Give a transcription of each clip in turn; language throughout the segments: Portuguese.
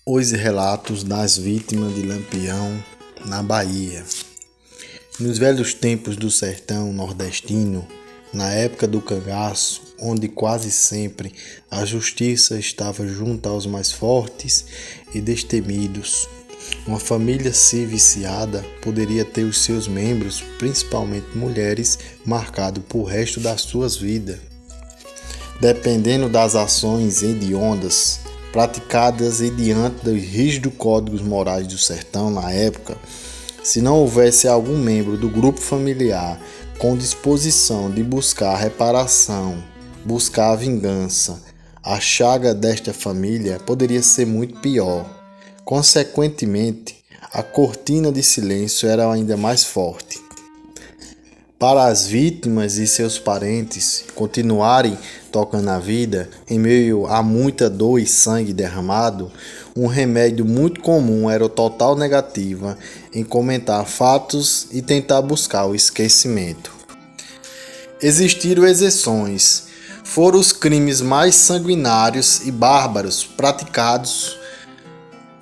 Os relatos das vítimas de Lampião na Bahia. Nos velhos tempos do sertão nordestino, na época do cangaço, onde quase sempre a justiça estava junto aos mais fortes e destemidos, uma família se viciada poderia ter os seus membros, principalmente mulheres, marcados por resto das suas vidas. Dependendo das ações hediondas praticadas e diante dos rígidos códigos morais do sertão na época, se não houvesse algum membro do grupo familiar com disposição de buscar a reparação, buscar a vingança, a chaga desta família poderia ser muito pior. Consequentemente, a cortina de silêncio era ainda mais forte. Para as vítimas e seus parentes continuarem tocando a vida em meio a muita dor e sangue derramado, um remédio muito comum era o total negativa em comentar fatos e tentar buscar o esquecimento. Existiram exceções. Foram os crimes mais sanguinários e bárbaros praticados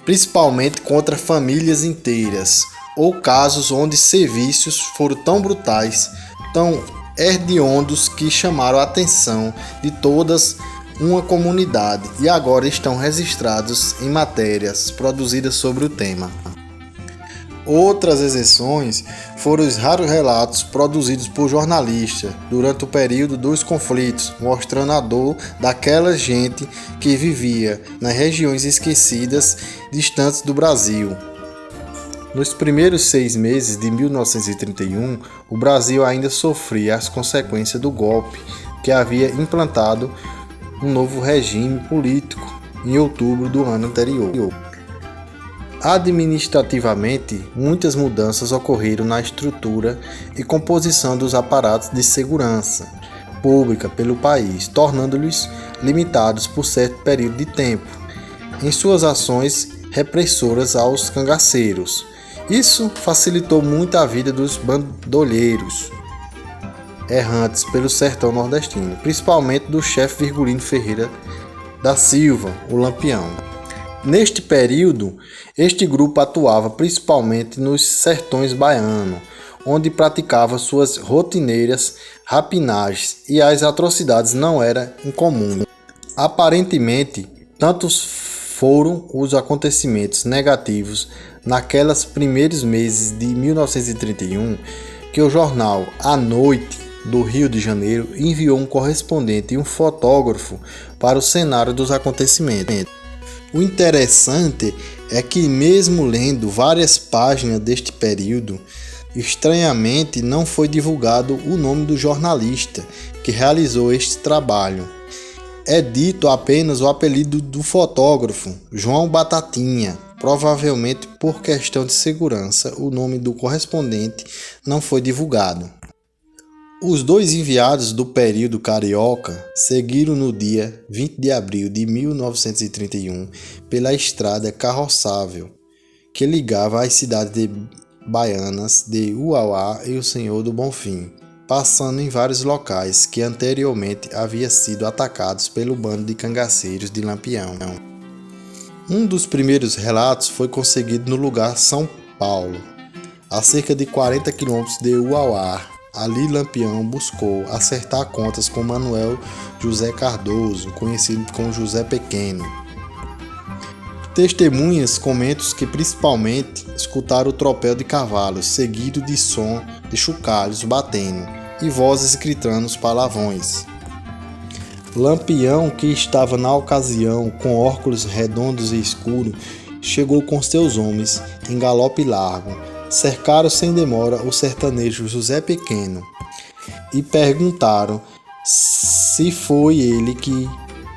principalmente contra famílias inteiras, ou casos onde serviços foram tão brutais, tão hediondos que chamaram a atenção de todas uma comunidade e agora estão registrados em matérias produzidas sobre o tema. Outras exceções foram os raros relatos produzidos por jornalistas durante o período dos conflitos, mostrando a dor daquela gente que vivia nas regiões esquecidas, distantes do Brasil. Nos primeiros 6 meses de 1931, o Brasil ainda sofria as consequências do golpe que havia implantado um novo regime político em outubro do ano anterior. Administrativamente, muitas mudanças ocorreram na estrutura e composição dos aparatos de segurança pública pelo país, tornando-lhes limitados por certo período de tempo em suas ações repressoras aos cangaceiros. Isso facilitou muito a vida dos bandolheiros errantes pelo sertão nordestino, principalmente do chefe Virgulino Ferreira da Silva, o Lampião. Neste período, este grupo atuava principalmente nos sertões baianos, onde praticava suas rotineiras rapinagens e as atrocidades não eram incomuns. Aparentemente, tantos foram os acontecimentos negativos naqueles primeiros meses de 1931 que o jornal A Noite do Rio de Janeiro enviou um correspondente e um fotógrafo para o cenário dos acontecimentos. O interessante é que, mesmo lendo várias páginas deste período, estranhamente não foi divulgado o nome do jornalista que realizou este trabalho. É dito apenas o apelido do fotógrafo, João Batatinha. Provavelmente por questão de segurança, o nome do correspondente não foi divulgado. Os dois enviados do período carioca seguiram no dia 20 de abril de 1931 pela estrada carroçável que ligava as cidades baianas de Uauá e o Senhor do Bonfim, passando em vários locais que anteriormente haviam sido atacados pelo bando de cangaceiros de Lampião. Um dos primeiros relatos foi conseguido no lugar São Paulo, a cerca de 40 quilômetros de Uauá. Ali Lampião buscou acertar contas com Manuel José Cardoso, conhecido como José Pequeno. Testemunhas comentam que principalmente escutaram o tropel de cavalos, seguido de som de chocalhos batendo e vozes gritando os palavrões. Lampião, que estava na ocasião com óculos redondos e escuros, chegou com seus homens em galope largo. Cercaram sem demora o sertanejo José Pequeno e perguntaram se foi ele que,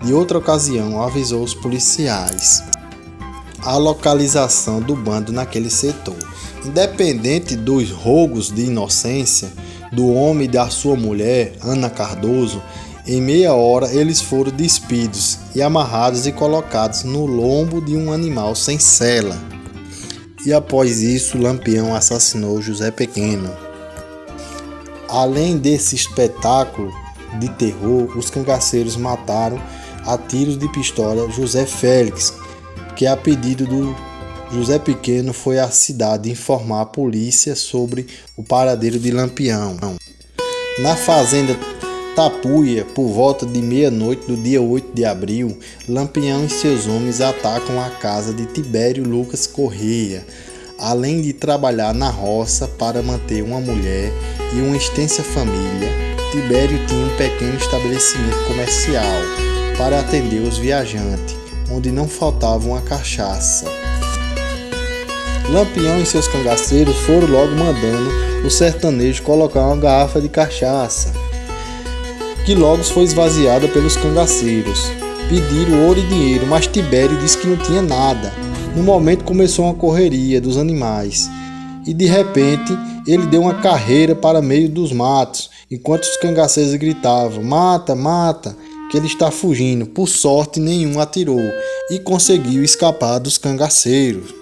de outra ocasião, avisou os policiais a localização do bando naquele setor. Independente dos rogos de inocência do homem e da sua mulher, Ana Cardoso, em meia hora eles foram despidos e amarrados e colocados no lombo de um animal sem sela. E após isso, Lampião assassinou José Pequeno. Além desse espetáculo de terror, os cangaceiros mataram a tiros de pistola José Félix, que a pedido do José Pequeno foi à cidade informar a polícia sobre o paradeiro de Lampião. Na fazenda Tapuia, por volta de meia-noite do dia 8 de abril, Lampião e seus homens atacam a casa de Tibério Lucas Correia. Além de trabalhar na roça para manter uma mulher e uma extensa família, Tibério tinha um pequeno estabelecimento comercial para atender os viajantes, onde não faltava uma cachaça. Lampião e seus cangaceiros foram logo mandando o sertanejo colocar uma garrafa de cachaça, que logo foi esvaziada pelos cangaceiros. Pediram ouro e dinheiro, mas Tibério disse que não tinha nada. No momento começou uma correria dos animais e de repente ele deu uma carreira para meio dos matos, enquanto os cangaceiros gritavam: "Mata, mata, que ele está fugindo". Por sorte nenhum atirou e conseguiu escapar dos cangaceiros.